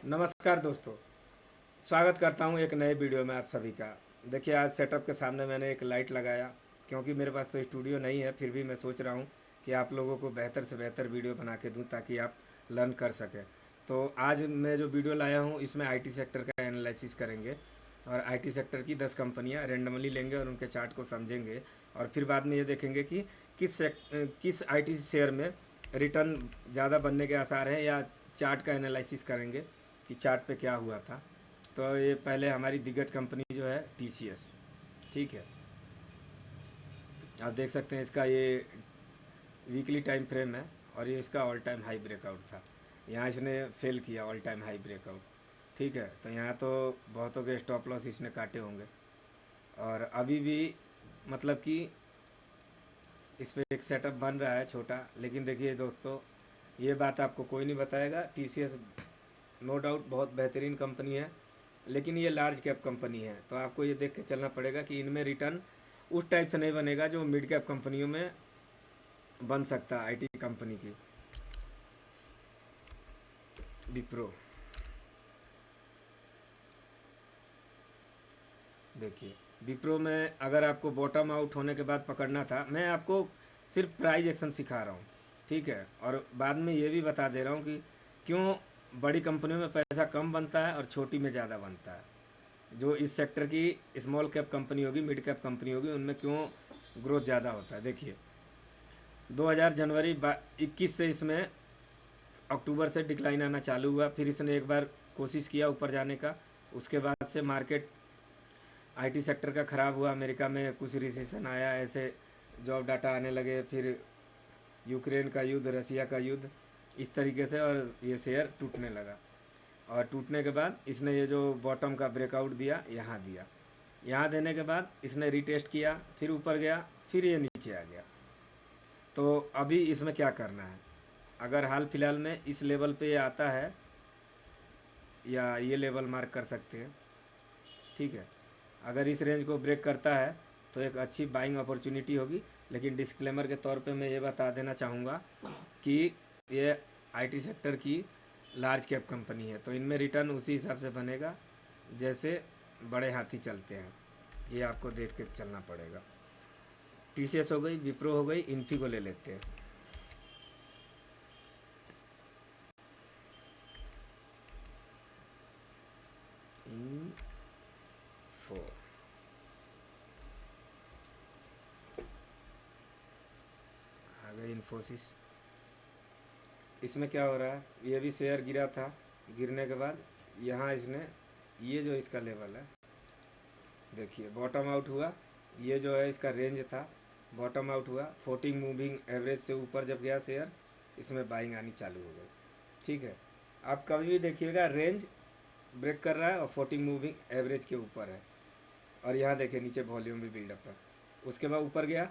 नमस्कार दोस्तों, स्वागत करता हूं एक नए वीडियो में आप सभी का। देखिए, आज सेटअप के सामने मैंने एक लाइट लगाया, क्योंकि मेरे पास तो स्टूडियो नहीं है, फिर भी मैं सोच रहा हूं कि आप लोगों को बेहतर से बेहतर वीडियो बना के दूं ताकि आप लर्न कर सकें। तो आज मैं जो वीडियो लाया हूं इसमें आईटी सेक्टर का एनालिसिस करेंगे और आईटी सेक्टर की 10 कंपनियां रैंडमली लेंगे और उनके चार्ट को समझेंगे और फिर बाद में ये देखेंगे कि किस आईटी शेयर में रिटर्न ज़्यादा बनने के आसार हैं, या चार्ट का एनालिसिस करेंगे कि चार्ट पे क्या हुआ था। तो ये पहले हमारी दिग्गज कंपनी जो है टीसीएस, ठीक है। आप देख सकते हैं इसका ये वीकली टाइम फ्रेम है और ये इसका ऑल टाइम हाई ब्रेकआउट था। यहाँ इसने फेल किया ऑल टाइम हाई ब्रेकआउट, ठीक है। तो यहाँ तो बहुतों के स्टॉप लॉस इसने काटे होंगे और अभी भी मतलब कि इस पर एक सेटअप बन रहा है छोटा। लेकिन देखिए दोस्तों, ये बात आपको कोई नहीं बताएगा। टीसीएस नो डाउट बहुत बेहतरीन कंपनी है, लेकिन ये लार्ज कैप कंपनी है, तो आपको ये देख के चलना पड़ेगा कि इनमें रिटर्न उस टाइप से नहीं बनेगा जो मिड कैप कंपनियों में बन सकता है। आईटी कंपनी की विप्रो, देखिए विप्रो में अगर आपको बॉटम आउट होने के बाद पकड़ना था, मैं आपको सिर्फ प्राइज एक्शन सिखा रहा हूँ, ठीक है। और बाद में ये भी बता दे रहा हूँ कि क्यों बड़ी कंपनियों में पैसा कम बनता है और छोटी में ज़्यादा बनता है। जो इस सेक्टर की स्मॉल कैप कंपनी होगी, मिड कैप कंपनी होगी, उनमें क्यों ग्रोथ ज़्यादा होता है। देखिए 2000 जनवरी 21 से इसमें अक्टूबर से डिक्लाइन आना चालू हुआ, फिर इसने एक बार कोशिश किया ऊपर जाने का। उसके बाद से मार्केट आईटी सेक्टर का ख़राब हुआ, अमेरिका में कुछ रिसेशन आया, ऐसे जॉब डाटा आने लगे, फिर यूक्रेन का युद्ध, रसिया का युद्ध, इस तरीके से, और ये शेयर टूटने लगा। और टूटने के बाद इसने ये जो बॉटम का ब्रेकआउट दिया, यहाँ दिया, यहाँ देने के बाद इसने रीटेस्ट किया, फिर ऊपर गया, फिर ये नीचे आ गया। तो अभी इसमें क्या करना है, अगर हाल फिलहाल में इस लेवल पे ये आता है, या ये लेवल मार्क कर सकते हैं, ठीक है। अगर इस रेंज को ब्रेक करता है तो एक अच्छी बाइंग अपॉर्चुनिटी होगी। लेकिन डिस्क्लेमर के तौर पे मैं ये बता देना चाहूँगा कि ये आईटी सेक्टर की लार्ज कैप कंपनी है, तो इनमें रिटर्न उसी हिसाब से बनेगा जैसे बड़े हाथी चलते हैं। ये आपको देख के चलना पड़ेगा। टीसीएस हो गई, विप्रो हो गई, इन्फी को ले लेते हैं। इन्फो, आ गई इन्फोसिस। इसमें क्या हो रहा है, ये भी शेयर गिरा था, गिरने के बाद यहाँ इसने ये जो इसका लेवल है, देखिए बॉटम आउट हुआ। ये जो है इसका रेंज था, बॉटम आउट हुआ, 14 मूविंग एवरेज से ऊपर जब गया शेयर, इसमें बाइंग आनी चालू हो गई, ठीक है। आप कभी भी देखिएगा रेंज ब्रेक कर रहा है और 14 मूविंग एवरेज के ऊपर है, और यहाँ देखिए नीचे वॉल्यूम भी बिल्डअप है। उसके बाद ऊपर गया,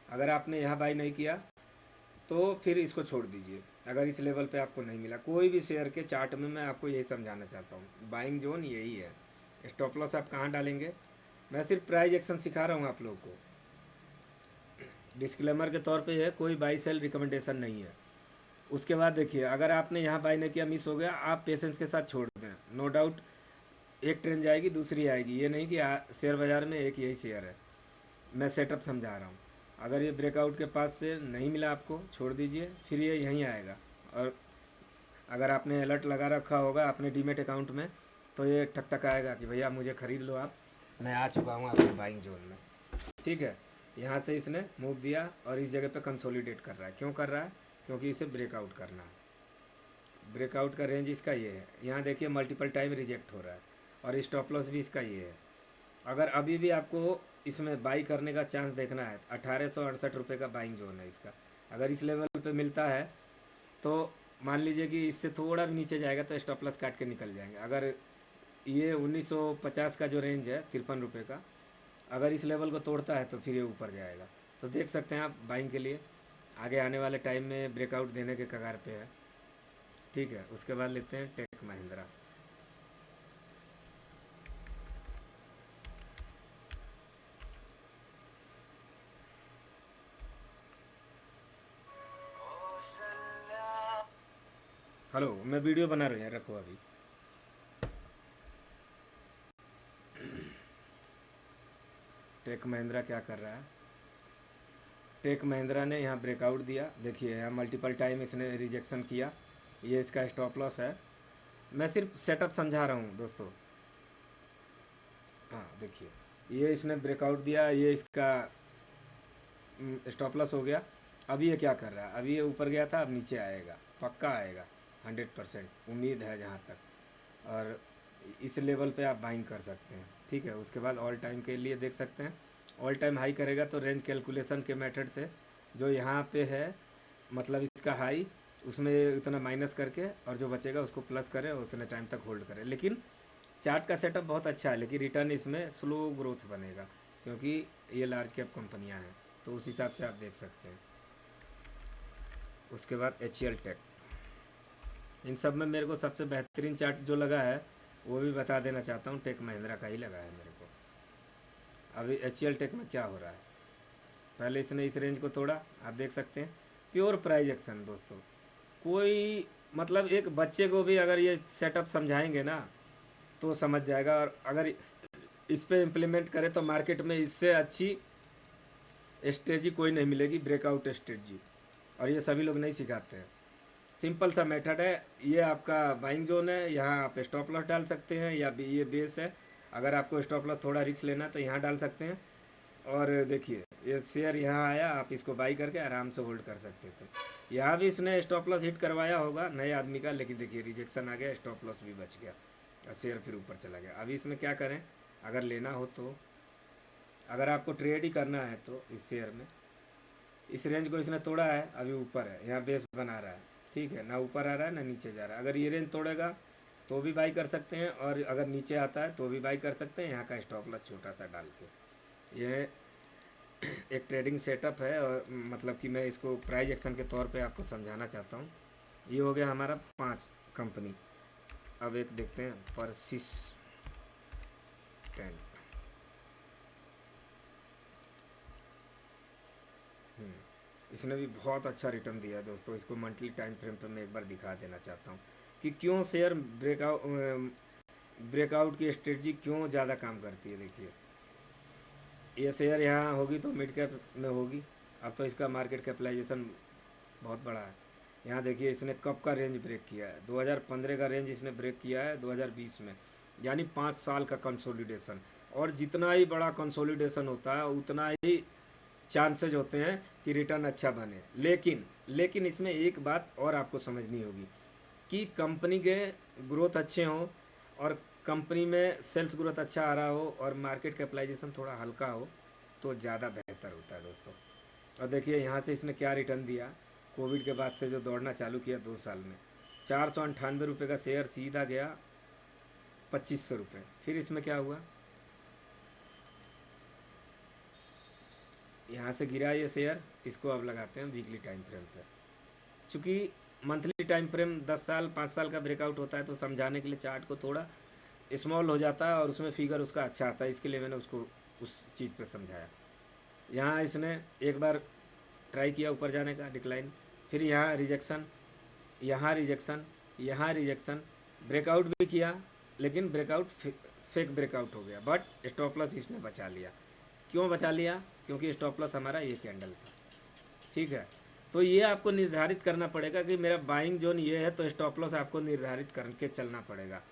अगर आपने यहाँ बाई नहीं किया तो फिर इसको छोड़ दीजिए। अगर इस लेवल पे आपको नहीं मिला कोई भी शेयर के चार्ट में, मैं आपको यही समझाना चाहता हूँ, बाइंग जोन यही है। स्टॉप लॉस आप कहाँ डालेंगे, मैं सिर्फ प्राइज एक्शन सिखा रहा हूँ आप लोग को। डिस्क्लेमर के तौर पे है, कोई बाई सेल रिकमेंडेशन नहीं है। उसके बाद देखिए, अगर आपने यहाँ बाई नहीं किया, मिस हो गया, आप पेशेंस के साथ छोड़ दें। नो डाउट एक ट्रेन जाएगी, दूसरी आएगी, ये नहीं कि शेयर बाज़ार में एक यही शेयर है। मैं सेटअप समझा रहा हूँ। अगर ये ब्रेकआउट के पास से नहीं मिला आपको, छोड़ दीजिए, फिर ये यहीं आएगा। और अगर आपने अलर्ट लगा रखा होगा अपने डीमेट अकाउंट में, तो ये टक टक आएगा कि भैया मुझे ख़रीद लो आप, मैं आ चुका हूँ आपके बाइंग जोन में, ठीक है। यहाँ से इसने मूव दिया और इस जगह पे कंसोलिडेट कर रहा है। क्यों कर रहा है, क्योंकि इसे ब्रेकआउट करना है। ब्रेकआउट का रेंज इसका ये है, यहाँ देखिए मल्टीपल टाइम रिजेक्ट हो रहा है, और स्टॉप लॉस भी इसका ये है। अगर अभी भी आपको इसमें बाई करने का चांस देखना है, 1868 रुपये का बाइंग जोन है इसका। अगर इस लेवल पे मिलता है तो मान लीजिए कि इससे थोड़ा भी नीचे जाएगा तो स्टॉप लॉस काट के निकल जाएंगे। अगर ये 1950 का जो रेंज है 53 रुपये का, अगर इस लेवल को तोड़ता है तो फिर ये ऊपर जाएगा। तो देख सकते हैं आप बाइंग के लिए आगे आने वाले टाइम में ब्रेकआउट देने के कगार पे है, ठीक है। उसके बाद लेते हैं टेक महिंद्रा। हेलो, मैं वीडियो बना रही हूँ, रखो अभी। टेक महिंद्रा क्या कर रहा है। टेक महिंद्रा ने यहाँ ब्रेकआउट दिया, देखिए यहाँ मल्टीपल टाइम इसने रिजेक्शन किया, ये इसका स्टॉप लॉस है। मैं सिर्फ सेटअप समझा रहा हूँ दोस्तों। हाँ देखिए, ये इसने ब्रेकआउट दिया, ये इसका स्टॉप लॉस हो गया। अभी ये क्या कर रहा है, अभी ये ऊपर गया था, अब नीचे आएगा, पक्का आएगा, 100% उम्मीद है जहाँ तक। और इस लेवल पे आप बाइंग कर सकते हैं, ठीक है। उसके बाद ऑल टाइम के लिए देख सकते हैं, ऑल टाइम हाई करेगा तो रेंज कैलकुलेशन के मेथड से जो यहाँ पे है, मतलब इसका हाई, उसमें उतना माइनस करके और जो बचेगा उसको प्लस करे और उतने टाइम तक होल्ड करे। लेकिन चार्ट का सेटअप बहुत अच्छा है, लेकिन रिटर्न इसमें स्लो ग्रोथ बनेगा क्योंकि ये लार्ज कैप कंपनियां हैं, तो उस हिसाब से आप देख सकते हैं। उसके बाद HCL टेक, इन सब में मेरे को सबसे बेहतरीन चार्ट जो लगा है वो भी बता देना चाहता हूँ, टेक महिंद्रा का ही लगा है मेरे को। अभी HCL टेक में क्या हो रहा है, पहले इसने इस रेंज को तोड़ा, आप देख सकते हैं। प्योर प्राइज एक्शन दोस्तों, कोई मतलब एक बच्चे को भी अगर ये सेटअप समझाएंगे ना तो समझ जाएगा, और अगर इस पे इम्प्लीमेंट करें तो मार्केट में इससे अच्छी स्ट्रेटजी कोई नहीं मिलेगी, ब्रेकआउट स्ट्रेटजी। और ये सभी लोग नहीं सिखाते हैं। सिंपल सा मेथड है, ये आपका बाइंग जोन है, यहाँ आप स्टॉप लॉस डाल सकते हैं, या ये बेस है, अगर आपको स्टॉप लॉस थोड़ा रिस्क लेना तो यहाँ डाल सकते हैं। और देखिए ये शेयर यहाँ आया, आप इसको बाई करके आराम से होल्ड कर सकते थे। यहाँ भी इसने स्टॉप लॉस हिट करवाया होगा नए आदमी का, लेकिन देखिए रिजेक्शन आ गया, स्टॉप लॉस भी बच गया और शेयर फिर ऊपर चला गया। अभी इसमें क्या करें, अगर लेना हो तो, अगर आपको ट्रेड ही करना है तो इस शेयर में, इस रेंज को इसने तोड़ा है, अभी ऊपर है, यहाँ बेस बना रहा है, ठीक है ना, ऊपर आ रहा है ना नीचे जा रहा है। अगर ये रेंज तोड़ेगा तो भी बाई कर सकते हैं, और अगर नीचे आता है तो भी बाई कर सकते हैं, यहाँ का स्टॉप लॉस छोटा सा डाल के। ये एक ट्रेडिंग सेटअप है, और मतलब कि मैं इसको प्राइज एक्शन के तौर पे आपको समझाना चाहता हूँ। ये हो गया हमारा 5 कंपनी। अब एक देखते हैं परसिस्टेंट, इसने भी बहुत अच्छा रिटर्न दिया है दोस्तों। इसको मंथली टाइम फ्रेम पे मैं एक बार दिखा देना चाहता हूँ कि क्यों शेयर ब्रेकआउट की स्ट्रेटजी क्यों ज़्यादा काम करती है। देखिए ये शेयर यहाँ होगी तो मिड कैप में होगी, अब तो इसका मार्केट कैपिटलाइजेशन बहुत बड़ा है। यहाँ देखिए इसने कब का रेंज ब्रेक किया है, 2015 का रेंज इसने ब्रेक किया है 2020 में, यानी 5 साल का कंसोलिडेशन। और जितना ही बड़ा कंसोलिडेशन होता है उतना ही चांसेज होते हैं कि रिटर्न अच्छा बने। लेकिन इसमें एक बात और आपको समझनी होगी कि कंपनी के ग्रोथ अच्छे हों, और कंपनी में सेल्स ग्रोथ अच्छा आ रहा हो, और मार्केट कैपिटलाइजेशन थोड़ा हल्का हो तो ज़्यादा बेहतर होता है दोस्तों। और देखिए यहाँ से इसने क्या रिटर्न दिया, कोविड के बाद से जो दौड़ना चालू किया 2 साल में, 498 रुपये का शेयर सीधा गया 2500 रुपये। फिर इसमें क्या हुआ, यहाँ से गिरा ये शेयर, इसको अब लगाते हैं वीकली टाइम फ्रेम पे। चूँकि मंथली टाइम फ्रेम 10 साल 5 साल का ब्रेकआउट होता है, तो समझाने के लिए चार्ट को थोड़ा स्मॉल हो जाता है और उसमें फिगर उसका अच्छा आता है, इसके लिए मैंने उसको उस चीज़ पे समझाया। यहाँ इसने एक बार ट्राई किया ऊपर जाने का, डिक्लाइन, फिर यहाँ रिजेक्शन, यहाँ रिजेक्शन, यहाँ रिजेक्शन, ब्रेकआउट भी किया, लेकिन ब्रेकआउट फेक ब्रेकआउट हो गया, बट स्टॉप लॉस इसने बचा लिया। क्यों बचा लिया, क्योंकि स्टॉप लॉस हमारा ये कैंडल था, ठीक है। तो ये आपको निर्धारित करना पड़ेगा कि मेरा बाइंग जोन ये है, तो स्टॉप लॉस आपको निर्धारित करके चलना पड़ेगा।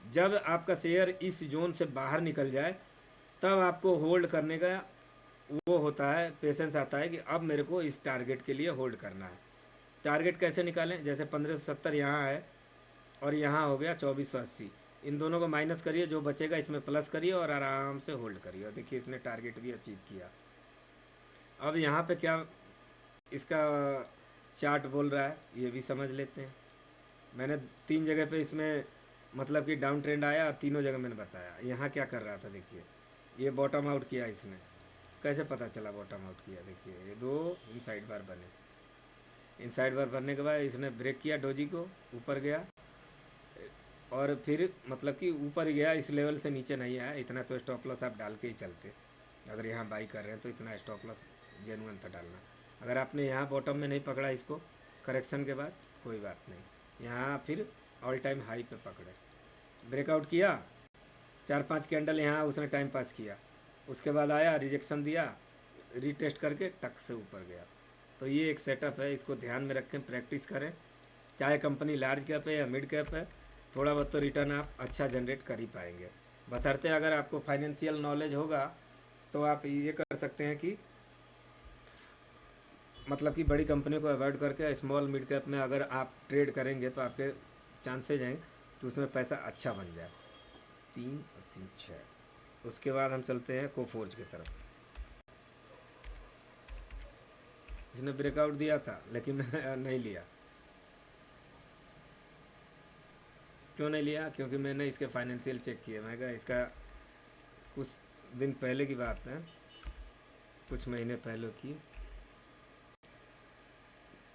जब आपका शेयर इस जोन से बाहर निकल जाए तब आपको होल्ड करने का वो होता है, पेशेंस आता है कि अब मेरे को इस टारगेट के लिए होल्ड करना है। टारगेट कैसे निकालें, जैसे 1570 यहाँ है और यहाँ हो गया 2480, इन दोनों को माइनस करिए, जो बचेगा इसमें प्लस करिए और आराम से होल्ड करिए। और देखिए इसने टारगेट भी अचीव किया। अब यहाँ पे क्या इसका चार्ट बोल रहा है ये भी समझ लेते हैं। मैंने 3 जगह पे इसमें मतलब कि डाउन ट्रेंड आया, और तीनों जगह मैंने बताया। यहाँ क्या कर रहा था, देखिए ये बॉटम आउट किया इसने, कैसे पता चला बॉटम आउट किया, देखिए ये 2 इनसाइड बार बने, इनसाइड बार बनने के बाद इसने ब्रेक किया डोजी को, ऊपर गया, और फिर मतलब कि ऊपर गया, इस लेवल से नीचे नहीं आया। इतना तो स्टॉप लॉस आप डाल के ही चलते, अगर यहाँ बाई कर रहे हैं तो इतना स्टॉप लॉस जेन्युइन था डालना। अगर आपने यहाँ बॉटम में नहीं पकड़ा इसको करेक्शन के बाद, कोई बात नहीं, यहाँ फिर ऑल टाइम हाई पे पकड़े, ब्रेकआउट किया, 4-5 कैंडल यहाँ उसने टाइम पास किया, उसके बाद आया, रिजेक्शन दिया, रीटेस्ट करके टक से ऊपर गया। तो ये एक सेटअप है, इसको ध्यान में रखें, प्रैक्टिस करें। चाहे कंपनी लार्ज कैप है या मिड कैप है, थोड़ा बहुत तो रिटर्न आप अच्छा जनरेट कर ही पाएंगे। बशर्ते अगर आपको फाइनेंशियल नॉलेज होगा तो आप ये कर सकते हैं कि मतलब कि बड़ी कंपनी को अवॉइड करके स्मॉल मिड कैप में अगर आप ट्रेड करेंगे तो आपके चांसेज हैं कि उसमें पैसा अच्छा बन जाए। 3 और 3 6। उसके बाद हम चलते हैं कोफोर्ज की तरफ। इसने ब्रेकआउट दिया था लेकिन मैंने नहीं लिया। क्यों नहीं लिया? क्योंकि मैंने इसके फाइनेंशियल चेक किए। मैं कहा इसका कुछ दिन पहले की बात है, कुछ महीने पहले की,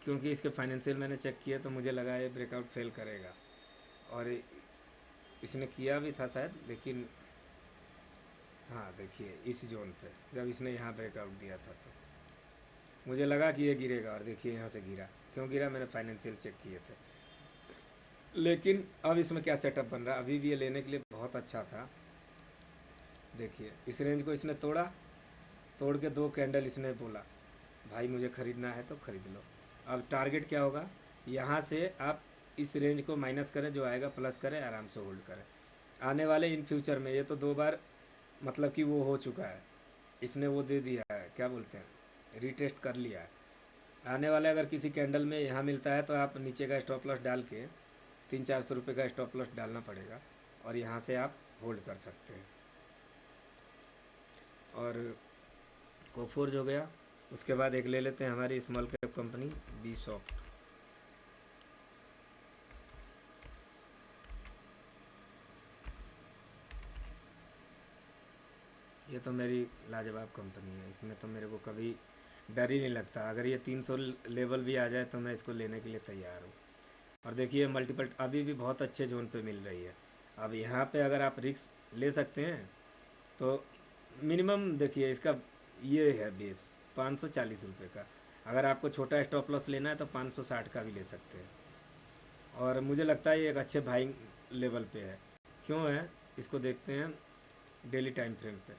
क्योंकि इसके फाइनेंशियल मैंने चेक किया तो मुझे लगा ये ब्रेकआउट फेल करेगा। और इसने किया भी था शायद, लेकिन हाँ देखिए इस जोन पे जब इसने यहाँ ब्रेकआउट दिया था तो मुझे लगा कि ये गिरेगा, और देखिए यहाँ से गिरा। क्यों गिरा? मैंने फाइनेंशियल चेक किए थे। लेकिन अब इसमें क्या सेटअप बन रहा है, अभी भी ये लेने के लिए बहुत अच्छा था। देखिए इस रेंज को इसने तोड़ा, तोड़ के 2 कैंडल इसने बोला भाई मुझे ख़रीदना है तो ख़रीद लो। अब टारगेट क्या होगा, यहाँ से आप इस रेंज को माइनस करें, जो आएगा प्लस करें, आराम से होल्ड करें। आने वाले इन फ्यूचर में ये तो 2 बार मतलब कि वो हो चुका है, इसने वो दे दिया है, क्या बोलते हैं, रीटेस्ट कर लिया है। आने वाले अगर किसी कैंडल में यहाँ मिलता है तो आप नीचे का स्टॉप लॉस डाल के 300-400 रुपये का स्टॉप लॉस डालना पड़ेगा, और यहाँ से आप होल्ड कर सकते हैं। और कोफोर्ज हो गया। उसके बाद एक ले लेते हैं हमारी small cap company B soft. ये तो मेरी लाजवाब कंपनी है, इसमें तो मेरे को कभी डर ही नहीं लगता। अगर ये 300 लेवल भी आ जाए तो मैं इसको लेने के लिए तैयार हूँ। और देखिए मल्टीपल अभी भी बहुत अच्छे जोन पे मिल रही है। अब यहाँ पे अगर आप रिस्क ले सकते हैं तो मिनिमम देखिए इसका ये है बेस 540 रुपये का। अगर आपको छोटा स्टॉप लॉस लेना है तो 560 का भी ले सकते हैं। और मुझे लगता है ये एक अच्छे बाइंग लेवल पे है। क्यों है, इसको देखते हैं डेली टाइम फ्रेम पे।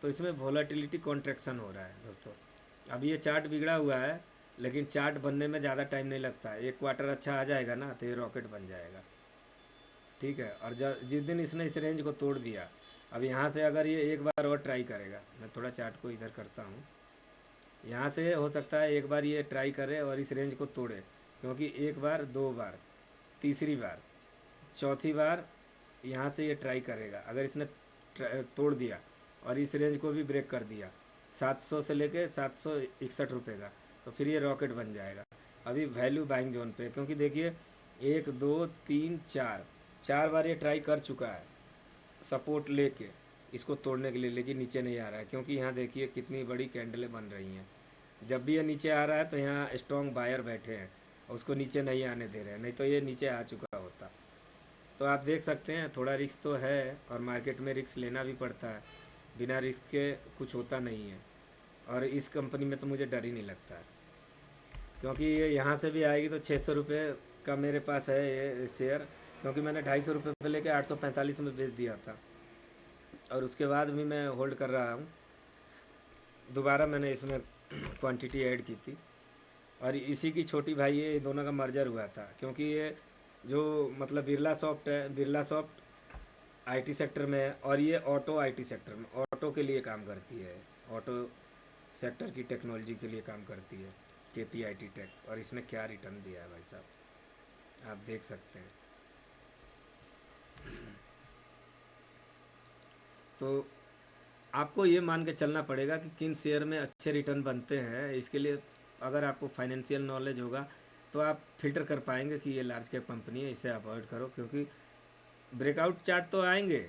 तो इसमें वॉलेटिलिटी कॉन्ट्रैक्शन हो रहा है दोस्तों। अब ये चार्ट बिगड़ा हुआ है, लेकिन चार्ट बनने में ज़्यादा टाइम नहीं लगता है। 1 क्वार्टर अच्छा आ जाएगा ना तो ये रॉकेट बन जाएगा, ठीक है। और जिस दिन इसने इस रेंज को तोड़ दिया, अब यहाँ से अगर ये एक बार और ट्राई करेगा, मैं थोड़ा चार्ट को इधर करता हूँ, यहाँ से हो सकता है एक बार ये ट्राई करे और इस रेंज को तोड़े, क्योंकि 1 बार 2 बार, तीसरी बार, चौथी बार यहाँ से ये ट्राई करेगा। अगर इसने तोड़ दिया और इस रेंज को भी ब्रेक कर दिया 700 से लेके 761 रुपये का, तो फिर ये रॉकेट बन जाएगा। अभी वैल्यू बाइंग जोन पे, क्योंकि देखिए 1 2 3 4 बार ये ट्राई कर चुका है सपोर्ट लेके इसको तोड़ने के लिए, लेकिन नीचे नहीं आ रहा है। क्योंकि यहाँ देखिए कितनी बड़ी कैंडलें बन रही हैं। जब भी ये नीचे आ रहा है तो यहाँ स्ट्रॉन्ग बायर बैठे हैं और उसको नीचे नहीं आने दे रहे हैं, नहीं तो ये नीचे आ चुका होता। तो आप देख सकते हैं थोड़ा रिस्क तो है, और मार्केट में रिस्क लेना भी पड़ता है। बिना रिस्क के कुछ होता नहीं है। और इस कंपनी में तो मुझे डर ही नहीं लगता है, क्योंकि ये यहाँ से भी आएगी तो 600 रुपये का मेरे पास है ये शेयर। क्योंकि मैंने 250 रुपये पे लेके 845 में बेच दिया था, और उसके बाद भी मैं होल्ड कर रहा हूँ। दोबारा मैंने इसमें क्वांटिटी ऐड की थी, और इसी की छोटी भाई ये दोनों का मर्जर हुआ था। क्योंकि ये जो मतलब बिरला सॉफ्ट है, बिरला सॉफ्ट आईटी सेक्टर में है, और ये ऑटो आईटी सेक्टर में, ऑटो के लिए काम करती है, ऑटो सेक्टर की टेक्नोलॉजी के लिए काम करती है, केपीआईटी टेक। और इसने क्या रिटर्न दिया है भाई साहब, आप देख सकते हैं। तो आपको ये मान के चलना पड़ेगा कि किन शेयर में अच्छे रिटर्न बनते हैं। इसके लिए अगर आपको फाइनेंशियल नॉलेज होगा तो आप फिल्टर कर पाएंगे कि ये लार्ज कैप कंपनी है, इसे अवॉइड करो। क्योंकि ब्रेकआउट चार्ट तो आएंगे,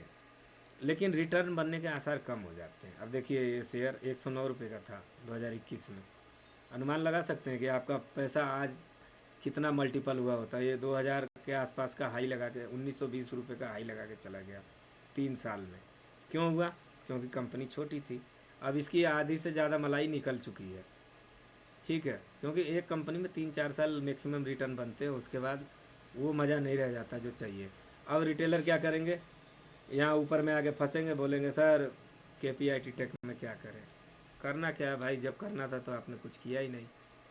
लेकिन रिटर्न बनने के आसार कम हो जाते हैं। अब देखिए ये शेयर 109 रुपये का था 2021 में। अनुमान लगा सकते हैं कि आपका पैसा आज कितना मल्टीपल हुआ होता है। ये 2000 के आसपास का हाई लगा के 1920 रुपये का हाई लगा के चला गया 3 साल में। क्यों हुआ? क्योंकि कंपनी छोटी थी। अब इसकी आधी से ज़्यादा मलाई निकल चुकी है, ठीक है। क्योंकि एक कंपनी में 3-4 साल मैक्सिमम रिटर्न बनते हैं, उसके बाद वो मज़ा नहीं रह जाता जो चाहिए। अब रिटेलर क्या करेंगे, यहाँ ऊपर में आके फंसेंगे, बोलेंगे सर KPIT टेक में क्या करें? करना क्या है भाई, जब करना था तो आपने कुछ किया ही नहीं,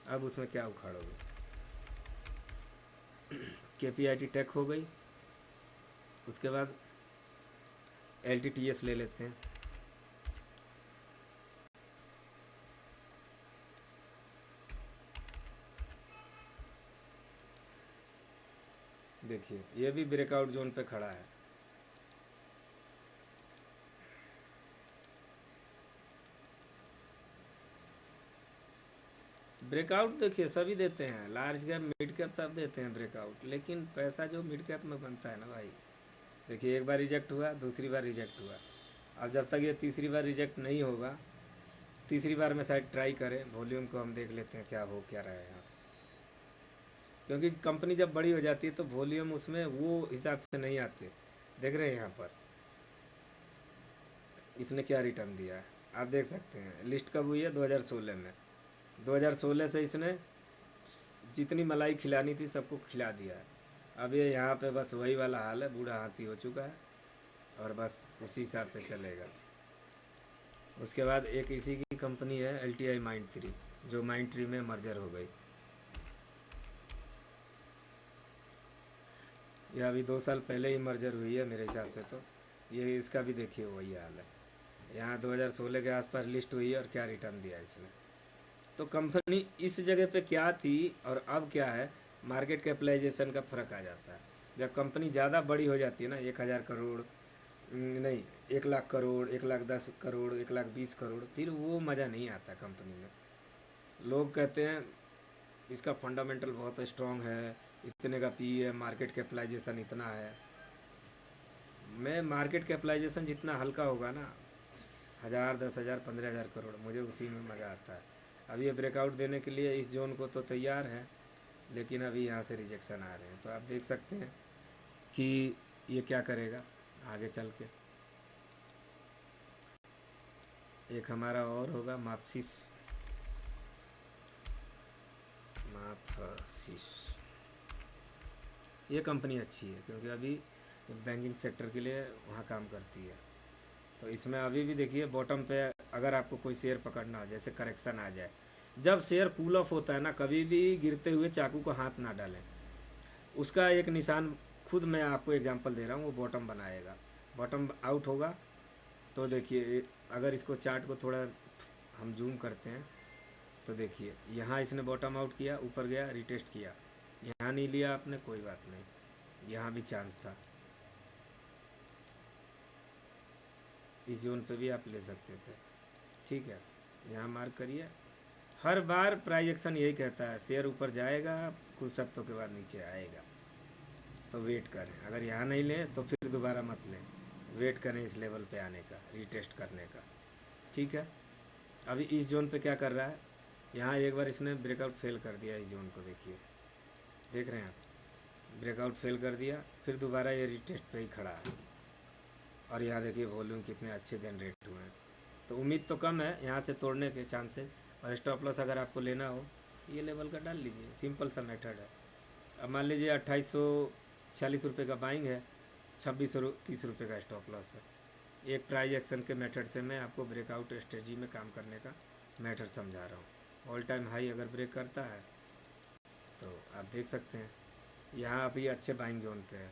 अब उसमें क्या उखाड़ोगे? KPIT टेक हो गई, उसके बाद LTTS ले लेते हैं। देखिए ये भी ब्रेकआउट जोन पे खड़ा है। ब्रेकआउट देखिए सभी देते हैं, लार्ज कैप मिड कैप सब देते हैं ब्रेकआउट, लेकिन पैसा जो मिड कैप में बनता है ना भाई, देखिए एक बार रिजेक्ट हुआ, दूसरी बार रिजेक्ट हुआ, अब जब तक ये तीसरी बार रिजेक्ट नहीं होगा, तीसरी बार में शायद ट्राई करें। वॉल्यूम को हम देख लेते हैं क्या हो क्या रहा है यहाँ, क्योंकि कंपनी जब बड़ी हो जाती है तो वॉल्यूम उसमें वो हिसाब से नहीं आते। देख रहे हैं यहाँ पर इसने क्या रिटर्न दिया है, आप देख सकते हैं। लिस्ट कब हुई है? 2016 में। 2016 से इसने जितनी मलाई खिलानी थी सबको खिला दिया है। अब ये यहाँ पे बस वही वाला हाल है, बूढ़ा हाथी हो चुका है और बस उसी हिसाब से चलेगा। उसके बाद एक इसी की कंपनी है LTI Mindtree, जो Mindtree में मर्जर हो गई। यह अभी 2 साल पहले ही मर्जर हुई है मेरे हिसाब से, तो ये इसका भी देखिए वही हाल है। यहाँ 2016 के आसपास लिस्ट हुई है और क्या रिटर्न दिया इसने। तो कंपनी इस जगह पे क्या थी और अब क्या है, मार्केट कैपिटलाइजेशन का फ़र्क आ जाता है। जब कंपनी ज़्यादा बड़ी हो जाती है ना, 1000 करोड़ नहीं, 1 लाख करोड़, 1,10,00,000 करोड़, 1,20,00,000 करोड़, फिर वो मज़ा नहीं आता कंपनी में। लोग कहते हैं इसका फंडामेंटल बहुत स्ट्रॉन्ग है, इतने का पी है, मार्केट कैपिटलाइजेशन इतना है। मैं मार्केट कैपिटलाइजेशन जितना हल्का होगा ना, 1,000, 10,000, 15,000 करोड़, मुझे उसी में मज़ा आता है। अब ये ब्रेकआउट देने के लिए इस जोन को तो तैयार है, लेकिन अभी यहाँ से रिजेक्शन आ रहे हैं, तो आप देख सकते हैं कि ये क्या करेगा आगे चल के। एक हमारा और होगा माप्सिस। ये कंपनी अच्छी है क्योंकि अभी बैंकिंग सेक्टर के लिए वहाँ काम करती है। तो इसमें अभी भी देखिए बॉटम पे अगर आपको कोई शेयर पकड़ना हो, जैसे करेक्शन आ जाए, जब शेयर कूल ऑफ होता है ना, कभी भी गिरते हुए चाकू को हाथ ना डालें। उसका एक निशान खुद मैं आपको एग्जांपल दे रहा हूँ, वो बॉटम बनाएगा, बॉटम आउट होगा। तो देखिए अगर इसको चार्ट को थोड़ा हम जूम करते हैं तो देखिए यहाँ इसने बॉटम आउट किया, ऊपर गया, रिटेस्ट किया, यहाँ नहीं लिया आपने, कोई बात नहीं, यहाँ भी चांस था, इस जोन पे भी आप ले सकते थे। ठीक है, यहाँ मार्क करिए। हर बार प्राइस एक्शन यही कहता है, शेयर ऊपर जाएगा, कुछ हफ्तों के बाद नीचे आएगा, तो वेट करें। अगर यहाँ नहीं लें तो फिर दोबारा मत लें, वेट करें इस लेवल पे आने का, रीटेस्ट करने का। ठीक है, अभी इस जोन पे क्या कर रहा है, यहाँ एक बार इसने ब्रेकआउट फेल कर दिया, इस जोन को देखिए, देख रहे हैं आप, ब्रेकआउट फेल कर दिया, फिर दोबारा ये रीटेस्ट पे ही खड़ा है और यहाँ देखिए वॉल्यूम कितने अच्छे जनरेट हुए हैं। तो उम्मीद तो कम है यहाँ से तोड़ने के चांसेस, और स्टॉप लॉस अगर आपको लेना हो ये लेवल का डाल लीजिए, सिंपल सा मेथड है। अब मान लीजिए 2846 रुपये का बाइंग है, 2630 रुपये का स्टॉप लॉस है। एक प्राइस एक्शन के मेथड से मैं आपको ब्रेकआउट स्ट्रेटजी में काम करने का मेथड समझा रहा हूँ। ऑल टाइम हाई अगर ब्रेक करता है तो आप देख सकते हैं यहाँ अभी अच्छे बाइंग जोन पे है।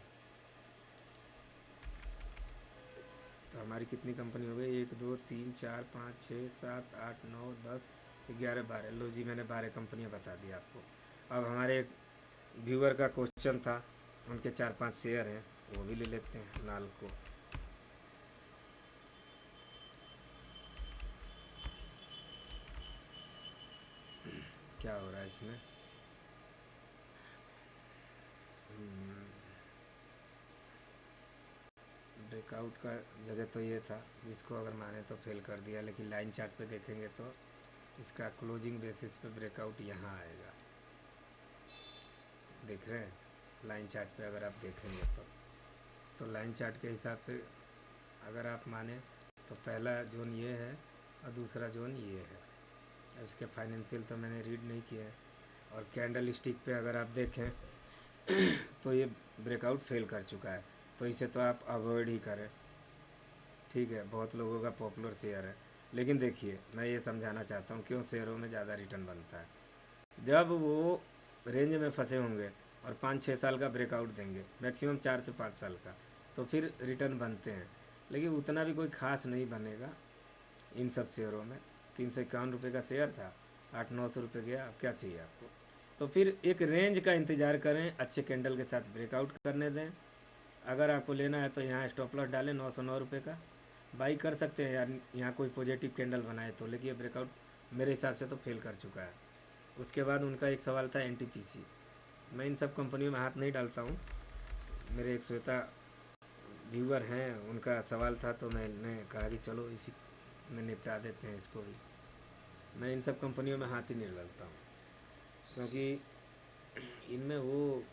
तो हमारी कितनी कंपनी हो गई, 1 2 3 4 5 6 7 8 9 10 11 12, लो जी मैंने 12 कंपनियाँ बता दी आपको। अब हमारे एक व्यूअर का क्वेश्चन था, उनके 4-5 शेयर हैं, वो भी ले लेते हैं नाल को। क्या हो रहा है इसमें, ब्रेकआउट का जगह तो ये था, जिसको अगर माने तो फेल कर दिया, लेकिन लाइन चार्ट पे देखेंगे तो इसका क्लोजिंग बेसिस पे ब्रेकआउट यहाँ आएगा, देख रहे हैं लाइन चार्ट पे अगर आप देखेंगे तो लाइन चार्ट के हिसाब से अगर आप माने तो पहला जोन ये है और दूसरा जोन ये है। इसके फाइनेंशियल तो मैंने रीड नहीं किया है, और कैंडल स्टिक पे अगर आप देखें तो ये ब्रेकआउट फेल कर चुका है, तो इसे तो आप अवॉइड ही करें। ठीक है, बहुत लोगों का पॉपुलर शेयर है। लेकिन देखिए, मैं ये समझाना चाहता हूँ क्यों शेयरों में ज़्यादा रिटर्न बनता है। जब वो रेंज में फंसे होंगे और 5-6 साल का ब्रेकआउट देंगे, मैक्सिमम 4 से 5 साल का, तो फिर रिटर्न बनते हैं। लेकिन उतना भी कोई खास नहीं बनेगा इन सब शेयरों में। 351 रुपये का शेयर था, 800-900 रुपये गया, अब क्या चाहिए आपको। तो फिर एक रेंज का इंतज़ार करें, अच्छे कैंडल के साथ ब्रेकआउट करने दें। अगर आपको लेना है तो यहाँ स्टॉप लॉस डालें 909 रुपये का, बाई कर सकते हैं यार, यहाँ कोई पॉजिटिव कैंडल बनाए तो। लेकिन ये ब्रेकआउट मेरे हिसाब से तो फेल कर चुका है। उसके बाद उनका एक सवाल था एनटीपीसी। मैं इन सब कंपनियों में हाथ नहीं डालता हूँ। मेरे एक श्वेता व्यूअर हैं, उनका सवाल था तो मैंने कहा कि चलो इसी में निपटा देते हैं इसको भी। मैं इन सब कंपनियों में हाथ ही नहीं डालता हूँ, क्योंकि इनमें वो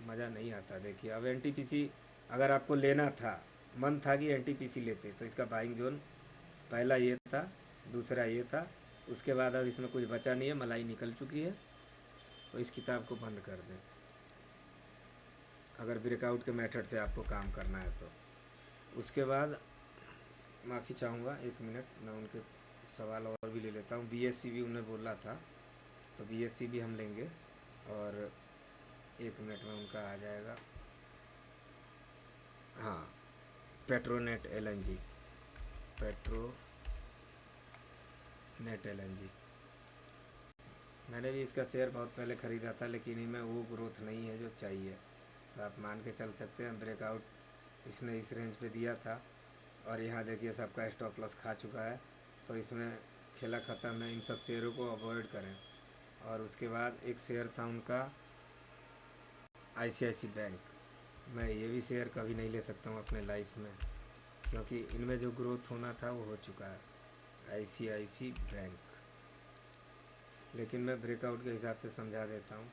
मज़ा नहीं आता। देखिए, अब एनटीपीसी अगर आपको लेना था, मन था कि एनटीपीसी लेते, तो इसका बाइंग जोन पहला ये था, दूसरा ये था। उसके बाद अब इसमें कुछ बचा नहीं है, मलाई निकल चुकी है, तो इस किताब को बंद कर दें अगर ब्रेकआउट के मेथड से आपको काम करना है तो। उसके बाद माफ़ी चाहूँगा, 1 मिनट, मैं उनके सवाल और भी ले लेता हूँ। बीएससी भी उन्हें बोला था, तो बीएससी भी हम लेंगे, और 1 मिनट में उनका आ जाएगा। हाँ, पेट्रोनेट एलएनजी, पेट्रोनेट एलएनजी, मैंने भी इसका शेयर बहुत पहले ख़रीदा था, लेकिन इनमें वो ग्रोथ नहीं है जो चाहिए। तो आप मान के चल सकते हैं ब्रेकआउट इसने इस रेंज पे दिया था, और यहाँ देखिए सबका स्टॉप लॉस खा चुका है। तो इसमें खेला ख़त्म है, इन सब शेयरों को अवॉइड करें। और उसके बाद एक शेयर था उनका आईसीआईसी बैंक। मैं ये भी शेयर कभी नहीं ले सकता हूँ अपने लाइफ में, क्योंकि इनमें जो ग्रोथ होना था वो हो चुका है, आईसीआईसी बैंक। लेकिन मैं ब्रेकआउट के हिसाब से समझा देता हूँ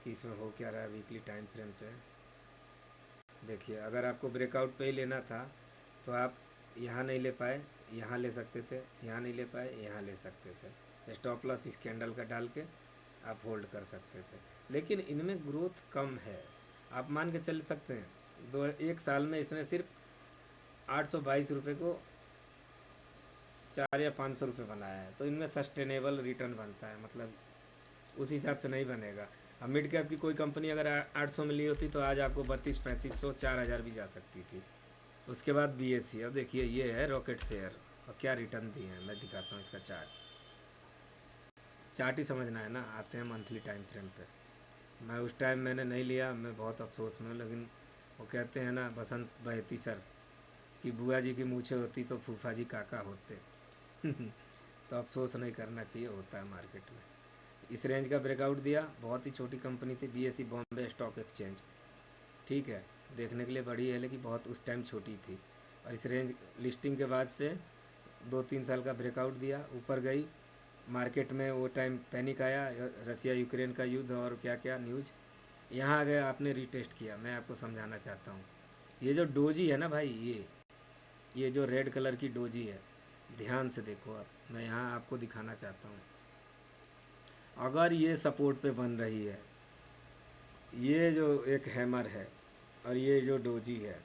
कि इसमें हो क्या रहा है वीकली टाइम फ्रेम पे। देखिए, अगर आपको ब्रेकआउट पे ही लेना था तो आप यहाँ नहीं ले पाए, यहाँ ले सकते थे, यहाँ नहीं ले पाए, यहाँ ले सकते थे। स्टॉप लॉस इस कैंडल का डाल के आप होल्ड कर सकते थे। लेकिन इनमें ग्रोथ कम है, आप मान के चल सकते हैं। 1 साल में इसने सिर्फ 822 रुपये को 4 या 500 रुपये बनाया है। तो इनमें सस्टेनेबल रिटर्न बनता है, मतलब उस हिसाब से नहीं बनेगा। अब मिड कैप की कोई कंपनी अगर 800 में ली होती तो आज आपको 3200-3500 4000 भी जा सकती थी। उसके बाद बीएससी, अब देखिए ये है रॉकेट शेयर, और क्या रिटर्न दिए हैं मैं दिखाता हूँ इसका चार्ट ही समझना है ना। आते हैं मंथली टाइम फ्रेम पे। मैं उस टाइम मैंने नहीं लिया, मैं बहुत अफसोस में हूँ। लेकिन वो कहते हैं ना, बसंत बहती सर, कि बुआ जी की मूछें होती तो फूफा जी काका होते। तो अफसोस नहीं करना चाहिए, होता है मार्केट में। इस रेंज का ब्रेकआउट दिया, बहुत ही छोटी कंपनी थी, बीएससी बॉम्बे स्टॉक एक्सचेंज, ठीक है, देखने के लिए बड़ी है लेकिन बहुत उस टाइम छोटी थी। और इस रेंज लिस्टिंग के बाद से 2-3 साल का ब्रेकआउट दिया, ऊपर गई। मार्केट में वो टाइम पैनिक आया, रसिया यूक्रेन का युद्ध और क्या क्या न्यूज़, यहाँ आ गया, आपने रीटेस्ट किया। मैं आपको समझाना चाहता हूँ, ये जो डोजी है ना भाई, ये जो रेड कलर की डोजी है, ध्यान से देखो आप, मैं यहाँ आपको दिखाना चाहता हूँ। अगर ये सपोर्ट पे बन रही है, ये जो एक हैमर है और ये जो डोजी है,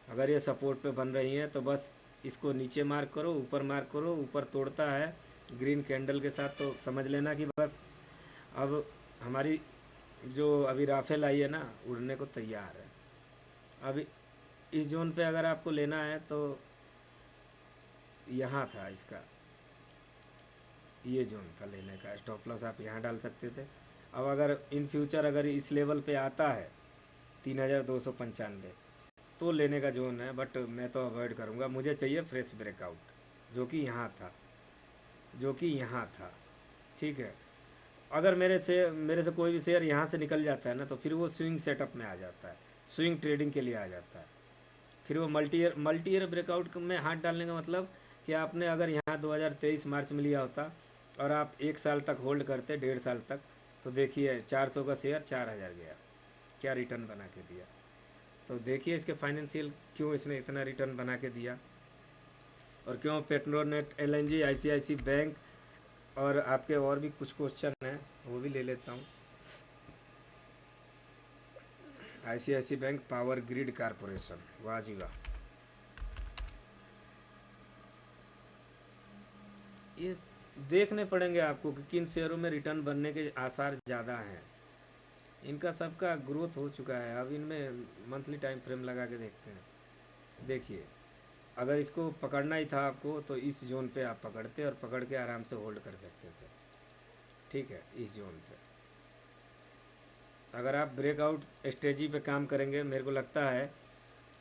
अगर ये सपोर्ट पे बन रही हैं तो बस इसको नीचे मार्क करो, ऊपर मार्क करो। ऊपर तोड़ता है ग्रीन कैंडल के साथ तो समझ लेना कि बस अब हमारी जो अभी राफेल आई है ना, उड़ने को तैयार है। अब इस जोन पे अगर आपको लेना है तो यहाँ था इसका, ये जोन था लेने का, स्टॉप लॉस आप यहाँ डाल सकते थे। अब अगर इन फ्यूचर अगर इस लेवल पे आता है 3295, तो लेने का जोन है, बट मैं तो अवॉइड करूँगा। मुझे चाहिए फ्रेश ब्रेकआउट, जो कि यहाँ था, ठीक है। अगर मेरे से कोई भी शेयर यहाँ से निकल जाता है ना, तो फिर वो स्विंग सेटअप में आ जाता है, स्विंग ट्रेडिंग के लिए आ जाता है। फिर वो मल्टी ईयर ब्रेकआउट में हाथ डालने का मतलब कि आपने अगर यहाँ 2023 मार्च में लिया होता और आप 1 साल तक होल्ड करते, 1.5 साल तक, तो देखिए 400 का शेयर 4000 गया, क्या रिटर्न बना के दिया। तो देखिए इसके फाइनेंशियल क्यों इसने इतना रिटर्न बना के दिया, और क्यों पेट्रोनेट एलएनजी, आईसीआईसी बैंक, और आपके और भी कुछ क्वेश्चन हैं वो भी ले लेता हूँ। ICICI bank, power grid corporation, वाह जी वाह, ये देखने पड़ेंगे आपको कि किन शेयरों में रिटर्न बनने के आसार ज़्यादा हैं। इनका सबका ग्रोथ हो चुका है, अब इनमें मंथली टाइम फ्रेम लगा के देखते हैं। देखिए, अगर इसको पकड़ना ही था आपको तो इस जोन पे आप पकड़ते और पकड़ के आराम से होल्ड कर सकते थे। ठीक है, इस जोन पे अगर आप ब्रेकआउट स्ट्रेटजी पे काम करेंगे, मेरे को लगता है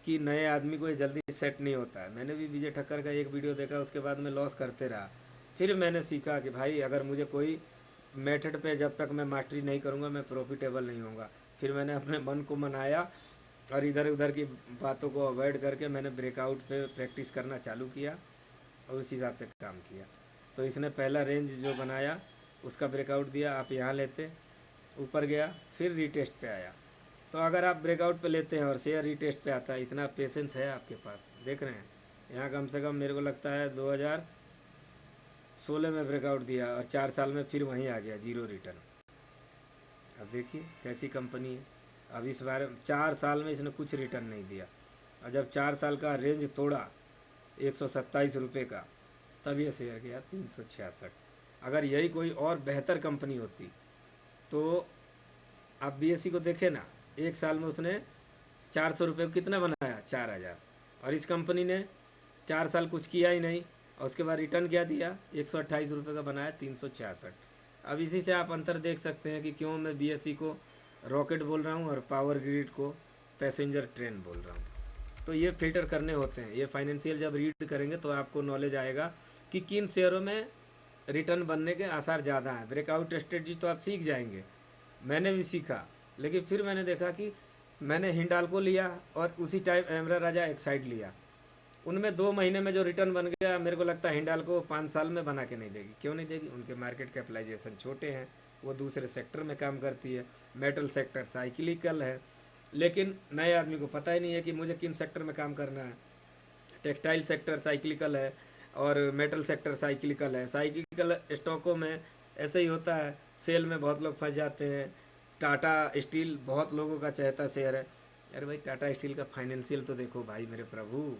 कि नए आदमी को ये जल्दी सेट नहीं होता है। मैंने भी विजय ठक्कर का एक वीडियो देखा, उसके बाद मैं लॉस करते रहा। फिर मैंने सीखा कि भाई अगर मुझे कोई मेथड पे जब तक मैं मास्टरी नहीं करूँगा मैं प्रॉफिटेबल नहीं होऊंगा। फिर मैंने अपने मन को मनाया और इधर उधर की बातों को अवॉइड करके मैंने ब्रेकआउट पे प्रैक्टिस करना चालू किया और उस हिसाब से काम किया। तो इसने पहला रेंज जो बनाया उसका ब्रेकआउट दिया, आप यहाँ लेते, ऊपर गया, फिर रीटेस्ट पे आया। तो अगर आप ब्रेकआउट पे लेते हैं और शेयर रीटेस्ट पे आता है, इतना पेशेंस है आपके पास, देख रहे हैं यहाँ कम से कम मेरे को लगता है 2016 में ब्रेकआउट दिया और 4 साल में फिर वहीं आ गया जीरो रिटर्न। अब देखिए कैसी कंपनी है। अब इस बार 4 साल में इसने कुछ रिटर्न नहीं दिया और जब 4 साल का रेंज तोड़ा 127 रुपये का, तब ये शेयर गया 366। अगर यही कोई और बेहतर कंपनी होती तो आप बीएससी को देखें ना, 1 साल में उसने 400 रुपये को कितना बनाया, 4000। और इस कंपनी ने 4 साल कुछ किया ही नहीं और उसके बाद रिटर्न क्या दिया, 128 रुपये का बनाया 366। अब इसी से आप अंतर देख सकते हैं कि क्यों मैं बीएससी को रॉकेट बोल रहा हूँ और पावर ग्रिड को पैसेंजर ट्रेन बोल रहा हूँ। तो ये फिल्टर करने होते हैं। ये फाइनेंशियल जब रीड करेंगे तो आपको नॉलेज आएगा कि किन शेयरों में रिटर्न बनने के आसार ज़्यादा हैं। ब्रेकआउट स्ट्रेटजी तो आप सीख जाएंगे, मैंने भी सीखा, लेकिन फिर मैंने देखा कि मैंने हिंडाल्को लिया और उसी टाइम एमरा राजा एक्साइड लिया। उनमें 2 महीने में जो रिटर्न बन गया, मेरे को लगता है हिंडाल्को 5 साल में बना के नहीं देगी। क्यों नहीं देगी? उनके मार्केट कैपिटलाइजेशन छोटे हैं, वो दूसरे सेक्टर में काम करती है, मेटल सेक्टर साइक्लिकल है। लेकिन नए आदमी को पता ही नहीं है कि मुझे किन सेक्टर में काम करना है। टेक्सटाइल सेक्टर साइक्लिकल है और मेटल सेक्टर साइक्लिकल है। साइक्लिकल स्टॉकों में ऐसे ही होता है, सेल में बहुत लोग फंस जाते हैं। टाटा स्टील बहुत लोगों का चहेता शेयर है। अरे भाई, टाटा स्टील का फाइनेंशियल तो देखो भाई मेरे प्रभु,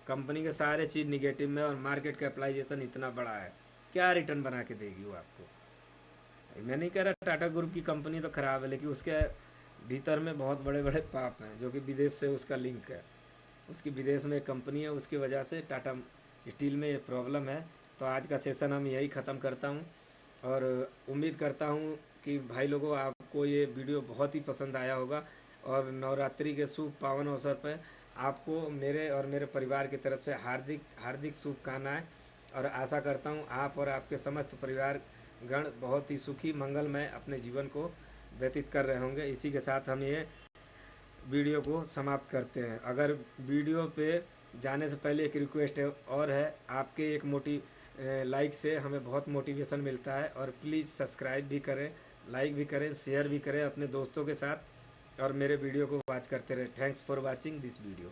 कंपनी के सारे चीज़ निगेटिव में और मार्केट कैपिटलाइजेशन इतना बड़ा है, क्या रिटर्न बना के देगी वो आपको? मैं नहीं कह रहा टाटा ग्रुप की कंपनी तो ख़राब है, लेकिन उसके भीतर में बहुत बड़े बड़े पाप हैं, जो कि विदेश से उसका लिंक है। उसकी विदेश में एक कंपनी है, उसकी वजह से टाटा स्टील में ये प्रॉब्लम है। तो आज का सेशन हम यही ख़त्म करता हूँ और उम्मीद करता हूँ कि भाई लोगों आपको ये वीडियो बहुत ही पसंद आया होगा और नवरात्रि के शुभ पावन अवसर पर आपको मेरे और मेरे परिवार की तरफ से हार्दिक हार्दिक शुभकामनाएं और आशा करता हूँ आप और आपके समस्त परिवार गण बहुत ही सुखी मंगलमय अपने जीवन को व्यतीत कर रहे होंगे। इसी के साथ हम ये वीडियो को समाप्त करते हैं। अगर वीडियो पे जाने से पहले एक रिक्वेस्ट है और है, आपके एक लाइक से हमें बहुत मोटिवेशन मिलता है। और प्लीज़ सब्सक्राइब भी करें, लाइक भी करें, शेयर भी करें अपने दोस्तों के साथ और मेरे वीडियो को वॉच करते रहें। Thanks for watching this video.